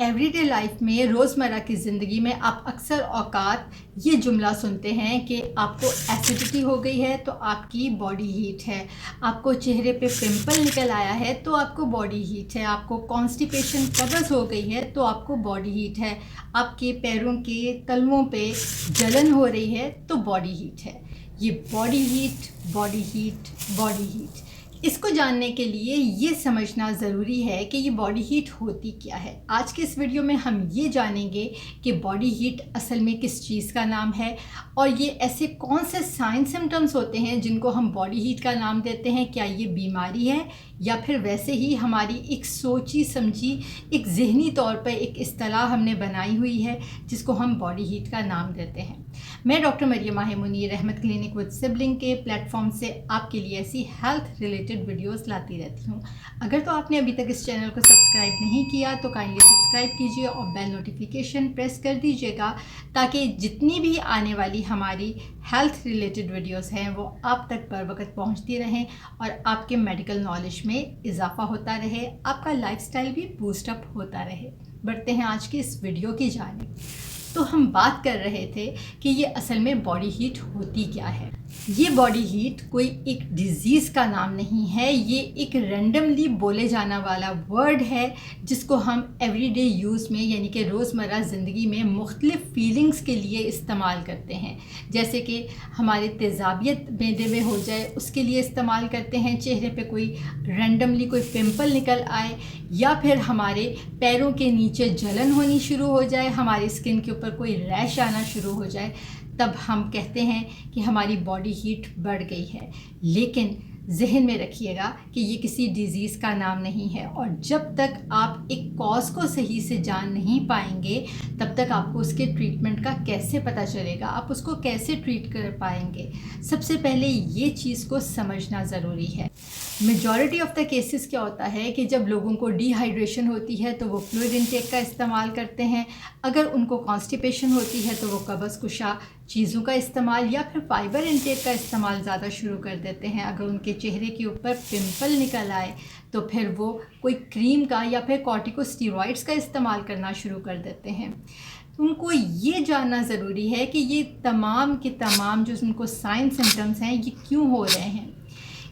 Everyday life में रोज़मर्रा की ज़िंदगी में आप अक्सर औकात ये जुमला सुनते हैं कि आपको एसिडिटी हो गई है तो आपकी बॉडी हीट है, आपको चेहरे पे पिंपल निकल आया है तो आपको बॉडी हीट है, आपको कॉन्स्टिपेशन कब्ज़ हो गई है तो आपको बॉडी हीट है, आपके पैरों के तलवों पे जलन हो रही है तो बॉडी हीट है। ये body heat, body heat, body heat, इसको जानने के लिए ये समझना ज़रूरी है कि ये बॉडी हीट होती क्या है। आज के इस वीडियो में हम ये जानेंगे कि बॉडी हीट असल में किस चीज़ का नाम है और ये ऐसे कौन से साइन सिम्टम्स होते हैं जिनको हम बॉडी हीट का नाम देते हैं। क्या ये बीमारी है या फिर वैसे ही हमारी एक सोची समझी एक ज़हनी तौर पर एक इस्तेलाह हमने बनाई हुई है जिसको हम बॉडी हीट का नाम देते हैं। मैं डॉक्टर मरियमा मुनीर रहमत क्लिनिक विद सिबलिंग के प्लेटफॉर्म से आपके लिए ऐसी हेल्थ रिलेटेड वीडियोस लाती रहती हूँ। अगर तो आपने अभी तक इस चैनल को सब्सक्राइब नहीं किया तो काइंडली सब्सक्राइब कीजिए और बेल नोटिफिकेशन प्रेस कर दीजिएगा ताकि जितनी भी आने वाली हमारी हेल्थ रिलेटेड वीडियोस हैं वो आप तक बर वक्त पहुँचती रहें और आपके मेडिकल नॉलेज में इजाफा होता रहे, आपका लाइफस्टाइल भी बूस्टअप होता रहे। बढ़ते हैं आज की इस वीडियो की जानिब। तो हम बात कर रहे थे कि ये असल में बॉडी हीट होती क्या है। ये बॉडी हीट कोई एक डिज़ीज़ का नाम नहीं है, ये एक रैंडमली बोले जाना वाला वर्ड है जिसको हम एवरीडे यूज़ में यानी कि रोज़मर्रा ज़िंदगी में मुख्तलिफ़ फीलिंग्स के लिए इस्तेमाल करते हैं। जैसे कि हमारे तेज़ाबियत मैदे में हो जाए उसके लिए इस्तेमाल करते हैं, चेहरे पे कोई रैंडमली कोई पिंपल निकल आए या फिर हमारे पैरों के नीचे जलन होनी शुरू हो जाए, हमारी स्किन के ऊपर कोई रैश आना शुरू हो जाए, तब हम कहते हैं कि हमारी बॉडी हीट बढ़ गई है। लेकिन जहन में रखिएगा कि ये किसी डिज़ीज़ का नाम नहीं है और जब तक आप एक कॉज को सही से जान नहीं पाएंगे तब तक आपको उसके ट्रीटमेंट का कैसे पता चलेगा, आप उसको कैसे ट्रीट कर पाएंगे। सबसे पहले ये चीज़ को समझना ज़रूरी है। मेजॉरिटी ऑफ़ द केसेस क्या होता है कि जब लोगों को डिहाइड्रेशन होती है तो वो फ्लूइड इनटेक का इस्तेमाल करते हैं, अगर उनको कॉन्स्टिपेशन होती है तो वो कब्ज़ कुशा चीज़ों का इस्तेमाल या फिर फाइबर इनटेक का इस्तेमाल ज़्यादा शुरू कर देते हैं, अगर उनके चेहरे के ऊपर पिंपल निकल आए तो फिर वो कोई क्रीम का या फिर कॉर्टिकोस्टेरॉइड्स का इस्तेमाल करना शुरू कर देते हैं। उनको ये जानना ज़रूरी है कि ये तमाम के तमाम जो उनको साइन सिम्टम्स हैं ये क्यों हो रहे हैं।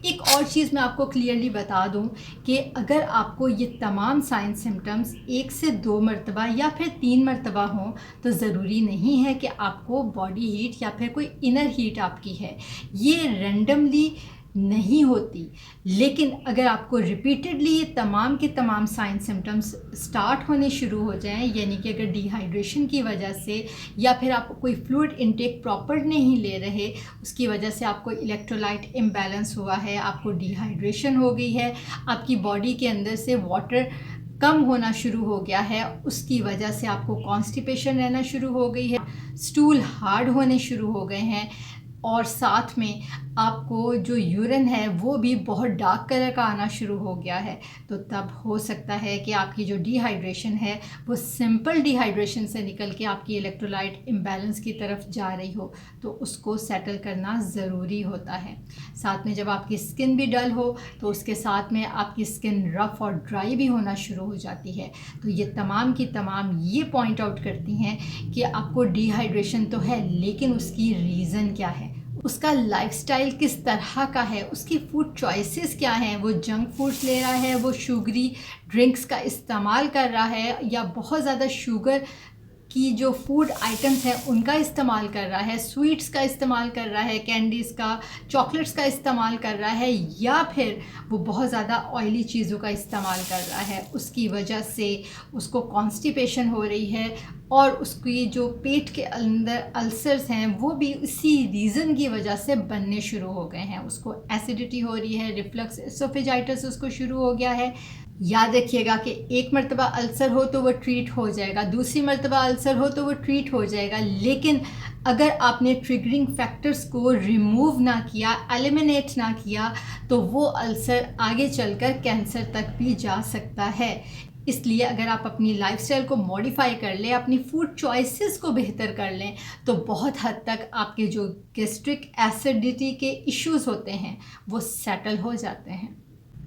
एक और चीज़ मैं आपको क्लियरली बता दूं कि अगर आपको ये तमाम साइन सिम्टम्स 1 से 2 मरतबा या फिर 3 मरतबा हों तो ज़रूरी नहीं है कि आपको बॉडी हीट या फिर कोई इनर हीट आपकी है, ये रैंडमली नहीं होती। लेकिन अगर आपको रिपीटेडली ये तमाम के तमाम साइन सिम्टम्स स्टार्ट होने शुरू हो जाएं, यानी कि अगर डिहाइड्रेशन की वजह से या फिर आप कोई फ्लूइड इनटेक प्रॉपर नहीं ले रहे, उसकी वजह से आपको इलेक्ट्रोलाइट इम्बैलेंस हुआ है, आपको डिहाइड्रेशन हो गई है, आपकी बॉडी के अंदर से वाटर कम होना शुरू हो गया है, उसकी वजह से आपको कॉन्स्टिपेशन रहना शुरू हो गई है, स्टूल हार्ड होने शुरू हो गए हैं और साथ में आपको जो यूरिन है वो भी बहुत डार्क कलर का आना शुरू हो गया है, तो तब हो सकता है कि आपकी जो डिहाइड्रेशन है वो सिंपल डिहाइड्रेशन से निकल के आपकी इलेक्ट्रोलाइट इम्बैलेंस की तरफ जा रही हो, तो उसको सेटल करना ज़रूरी होता है। साथ में जब आपकी स्किन भी डल हो तो उसके साथ में आपकी स्किन रफ़ और ड्राई भी होना शुरू हो जाती है। तो ये तमाम की तमाम ये पॉइंट आउट करती हैं कि आपको डिहाइड्रेशन तो है लेकिन उसकी रीज़न क्या है, उसका लाइफस्टाइल किस तरह का है, उसकी फूड चॉइसेस क्या हैं, वो जंक फूड्स ले रहा है, वो शुगरी ड्रिंक्स का इस्तेमाल कर रहा है या बहुत ज़्यादा शुगर की जो फूड आइटम्स हैं उनका इस्तेमाल कर रहा है, स्वीट्स का इस्तेमाल कर रहा है, कैंडीज़ का, चॉकलेट्स का इस्तेमाल कर रहा है या फिर वो बहुत ज़्यादा ऑयली चीज़ों का इस्तेमाल कर रहा है, उसकी वजह से उसको कॉन्स्टिपेशन हो रही है और उसकी जो पेट के अंदर अल्सर्स हैं वो भी इसी रीज़न की वजह से बनने शुरू हो गए हैं, उसको एसिडिटी हो रही है, रिफ्लक्स एसोफेजाइटिस उसको शुरू हो गया है। याद रखिएगा कि एक मरतबा अल्सर हो तो वो ट्रीट हो जाएगा, दूसरी मरतबा अल्सर हो तो वो ट्रीट हो जाएगा, लेकिन अगर आपने ट्रिगरिंग फैक्टर्स को रिमूव ना किया, एलिमिनेट ना किया तो वो अल्सर आगे चलकर कैंसर तक भी जा सकता है। इसलिए अगर आप अपनी लाइफस्टाइल को मॉडिफाई कर लें, अपनी फूड चॉइसेस को बेहतर कर लें तो बहुत हद तक आपके जो गैस्ट्रिक एसिडिटी के इश्यूज़ होते हैं वो सेटल हो जाते हैं।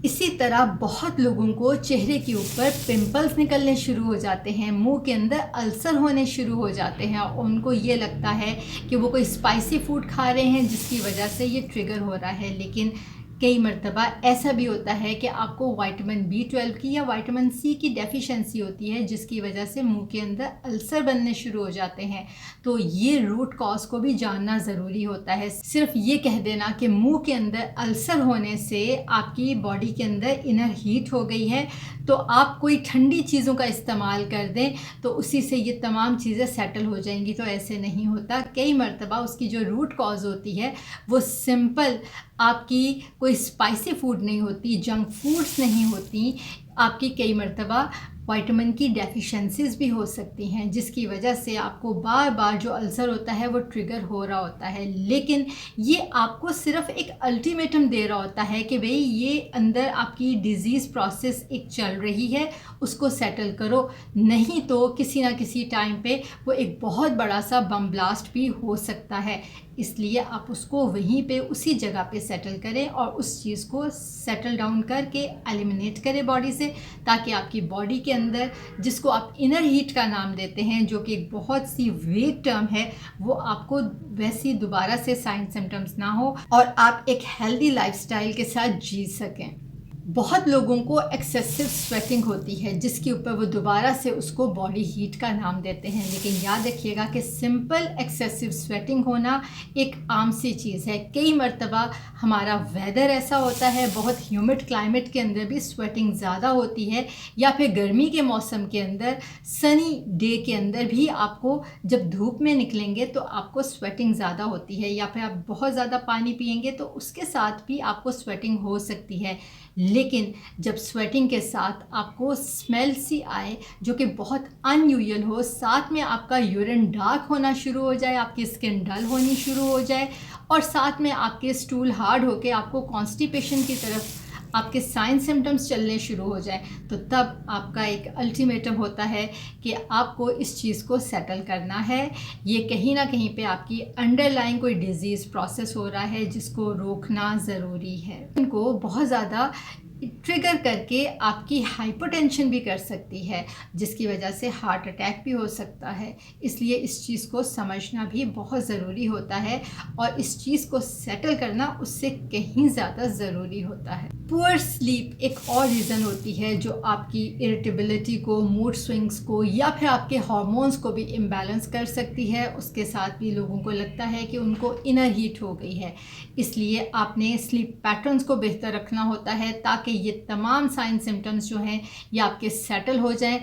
इसी तरह बहुत लोगों को चेहरे के ऊपर पिंपल्स निकलने शुरू हो जाते हैं, मुंह के अंदर अल्सर होने शुरू हो जाते हैं और उनको ये लगता है कि वो कोई स्पाइसी फूड खा रहे हैं जिसकी वजह से ये ट्रिगर हो रहा है। लेकिन कई मर्तबा ऐसा भी होता है कि आपको विटामिन B12 की या विटामिन C की डेफिशिएंसी होती है जिसकी वजह से मुंह के अंदर अल्सर बनने शुरू हो जाते हैं। तो ये रूट कॉज को भी जानना ज़रूरी होता है। सिर्फ ये कह देना कि मुंह के अंदर अल्सर होने से आपकी बॉडी के अंदर इनर हीट हो गई है तो आप कोई ठंडी चीज़ों का इस्तेमाल कर दें तो उसी से ये तमाम चीज़ें सेटल हो जाएंगी, तो ऐसे नहीं होता। कई मर्तबा उसकी जो रूट कॉज होती है वो सिंपल आपकी कोई स्पाइसी फूड नहीं होती, जंक फूड्स नहीं होती, आपकी कई मर्तबा विटामिन की डेफिशिएंसीज भी हो सकती हैं जिसकी वजह से आपको बार बार जो अल्सर होता है वो ट्रिगर हो रहा होता है। लेकिन ये आपको सिर्फ एक अल्टीमेटम दे रहा होता है कि भाई ये अंदर आपकी डिज़ीज़ प्रोसेस एक चल रही है, उसको सेटल करो, नहीं तो किसी ना किसी टाइम पे वो एक बहुत बड़ा सा बम ब्लास्ट भी हो सकता है। इसलिए आप उसको वहीं पे उसी जगह पे सेटल करें और उस चीज़ को सेटल डाउन करके एलिमिनेट करें बॉडी से, ताकि आपकी बॉडी के अंदर जिसको आप इनर हीट का नाम देते हैं, जो कि एक बहुत सी वेग टर्म है, वो आपको वैसी दोबारा से साइन सिम्टम्स ना हो और आप एक हेल्दी लाइफस्टाइल के साथ जी सकें। बहुत लोगों को एक्सेसिव स्वेटिंग होती है जिसके ऊपर वो दोबारा से उसको बॉडी हीट का नाम देते हैं, लेकिन याद रखिएगा कि सिंपल एक्सेसिव स्वेटिंग होना एक आम सी चीज़ है। कई मर्तबा हमारा वेदर ऐसा होता है, बहुत ह्यूमिड क्लाइमेट के अंदर भी स्वेटिंग ज़्यादा होती है, या फिर गर्मी के मौसम के अंदर सनी डे के अंदर भी आपको जब धूप में निकलेंगे तो आपको स्वेटिंग ज़्यादा होती है, या फिर आप बहुत ज़्यादा पानी पिएंगे तो उसके साथ भी आपको स्वेटिंग हो सकती है। लेकिन जब स्वेटिंग के साथ आपको स्मेल सी आए जो कि बहुत अनयूजुअल हो, साथ में आपका यूरिन डार्क होना शुरू हो जाए, आपकी स्किन डल होनी शुरू हो जाए और साथ में आपके स्टूल हार्ड होके आपको कॉन्स्टिपेशन की तरफ आपके साइन सिम्टम्स चलने शुरू हो जाए, तो तब आपका एक अल्टीमेटम होता है कि आपको इस चीज़ को सेटल करना है। ये कहीं ना कहीं पे आपकी अंडरलाइंग कोई डिज़ीज़ प्रोसेस हो रहा है जिसको रोकना ज़रूरी है। इनको बहुत ज़्यादा ट्रिगर करके आपकी हाइपरटेंशन भी कर सकती है जिसकी वजह से हार्ट अटैक भी हो सकता है। इसलिए इस चीज़ को समझना भी बहुत ज़रूरी होता है और इस चीज़ को सेटल करना उससे कहीं ज़्यादा ज़रूरी होता है। पुअर स्लीप एक और रीज़न होती है जो आपकी इरिटेबिलिटी को, मूड स्विंग्स को या फिर आपके हार्मोन्स को भी इम्बैलेंस कर सकती है। उसके साथ भी लोगों को लगता है कि उनको इनर हीट हो गई है। इसलिए आपने स्लीप पैटर्न्स को बेहतर रखना होता है ताकि ये तमाम साइन सिम्टम्स जो हैं ये आपके सेटल हो जाएं,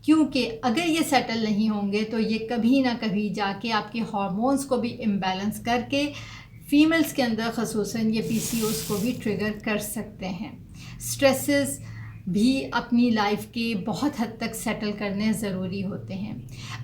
क्योंकि अगर ये सेटल नहीं होंगे तो ये कभी ना कभी जाके आपके हार्मोन्स को भी इम्बैलेंस करके फीमेल्स के अंदर ख़ुसूसन ये PCOS को भी ट्रिगर कर सकते हैं। स्ट्रेसेस भी अपनी लाइफ के बहुत हद तक सेटल करने ज़रूरी होते हैं।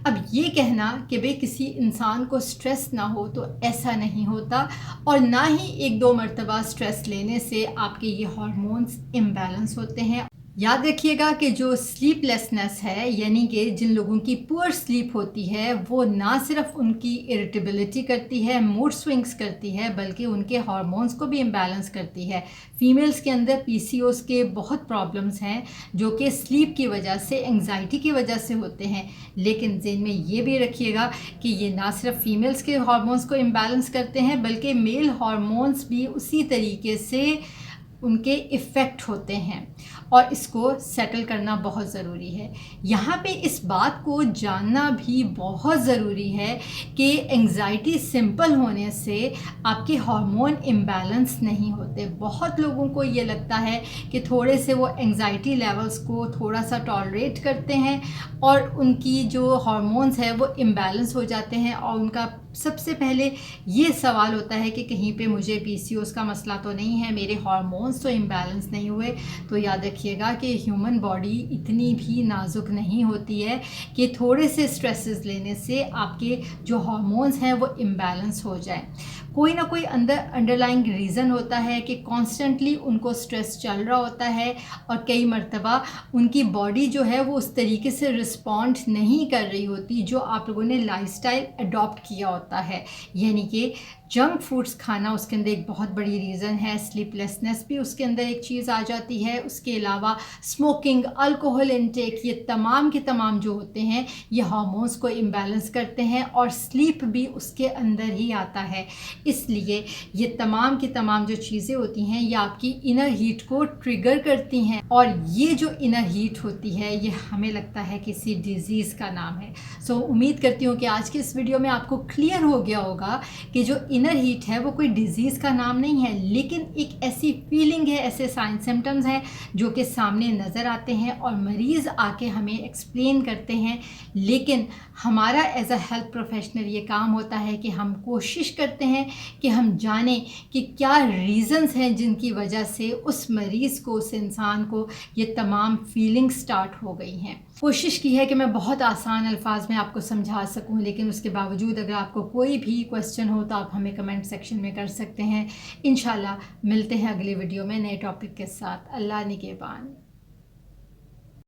अब ये कहना कि भाई किसी इंसान को स्ट्रेस ना हो तो ऐसा नहीं होता, और ना ही एक दो मर्तबा स्ट्रेस लेने से आपके ये हार्मोन्स इम्बैलेंस होते हैं। याद रखिएगा कि जो स्लीपलेसनेस है, यानी कि जिन लोगों की पुअर स्लीप होती है, वो ना सिर्फ उनकी इरिटेबिलिटी करती है, मूड स्विंग्स करती है, बल्कि उनके हार्मोन्स को भी इम्बैलेंस करती है। फीमेल्स के अंदर PCOS के बहुत प्रॉब्लम्स हैं जो कि स्लीप की वजह से, एंग्जाइटी की वजह से होते हैं। लेकिन ज़हन में ये भी रखिएगा कि ये ना सिर्फ फीमेल्स के हार्मोन्स को इम्बैलेंस करते हैं बल्कि मेल हार्मोन्स भी उसी तरीके से उनके इफ़ेक्ट होते हैं और इसको सेटल करना बहुत ज़रूरी है। यहाँ पे इस बात को जानना भी बहुत ज़रूरी है कि एंग्जाइटी सिंपल होने से आपके हार्मोन इम्बैलेंस नहीं होते। बहुत लोगों को ये लगता है कि थोड़े से वो एंग्जाइटी लेवल्स को थोड़ा सा टॉलरेट करते हैं और उनकी जो हार्मोन्स है वो इम्बैलेंस हो जाते हैं, और उनका सबसे पहले ये सवाल होता है कि कहीं पे मुझे PCOS का मसला तो नहीं है, मेरे हार्मोन्स तो इम्बैलेंस नहीं हुए। तो याद रखिएगा कि ह्यूमन बॉडी इतनी भी नाजुक नहीं होती है कि थोड़े से स्ट्रेसेस लेने से आपके जो हार्मोन्स हैं वो इम्बैलेंस हो जाए। कोई ना कोई अंडरलाइंग रीज़न होता है कि कॉन्स्टेंटली उनको स्ट्रेस चल रहा होता है और कई मर्तबा उनकी बॉडी जो है वो उस तरीके से रिस्पॉन्ड नहीं कर रही होती जो आप लोगों ने लाइफस्टाइल अडॉप्ट किया होता है। यानी कि जंक फूड्स खाना उसके अंदर एक बहुत बड़ी रीज़न है। स्लीपलेसनेस भी उसके अंदर एक चीज़ आ जाती है। उसके अलावा स्मोकिंग, अल्कोहल इनटेक, ये तमाम के तमाम जो होते हैं ये हार्मोन्स को इम्बैलेंस करते हैं और स्लीप भी उसके अंदर ही आता है। इसलिए ये तमाम की तमाम जो चीज़ें होती हैं ये आपकी इनर हीट को ट्रिगर करती हैं, और ये जो इनर हीट होती है ये हमें लगता है किसी डिज़ीज़ का नाम है। सो उम्मीद करती हूँ कि आज की इस वीडियो में आपको क्लियर हो गया होगा कि जो इनर हीट है वो कोई डिज़ीज़ का नाम नहीं है, लेकिन एक ऐसी फीलिंग है, ऐसे साइन सिम्टम्स हैं जो कि सामने नज़र आते हैं और मरीज़ आके हमें एक्सप्लेन करते हैं। लेकिन हमारा एज अ हेल्थ प्रोफेशनल ये काम होता है कि हम कोशिश करते हैं कि हम जानें कि क्या रीज़न्स हैं जिनकी वजह से उस मरीज़ को, उस इंसान को ये तमाम फीलिंग्स स्टार्ट हो गई हैं। कोशिश की है कि मैं बहुत आसान अल्फाज में आपको समझा सकूं, लेकिन उसके बावजूद अगर आपको कोई भी क्वेश्चन हो तो आप हमें कमेंट सेक्शन में कर सकते हैं। इंशाल्लाह मिलते हैं अगली वीडियो में नए टॉपिक के साथ। अल्लाह निगहबान।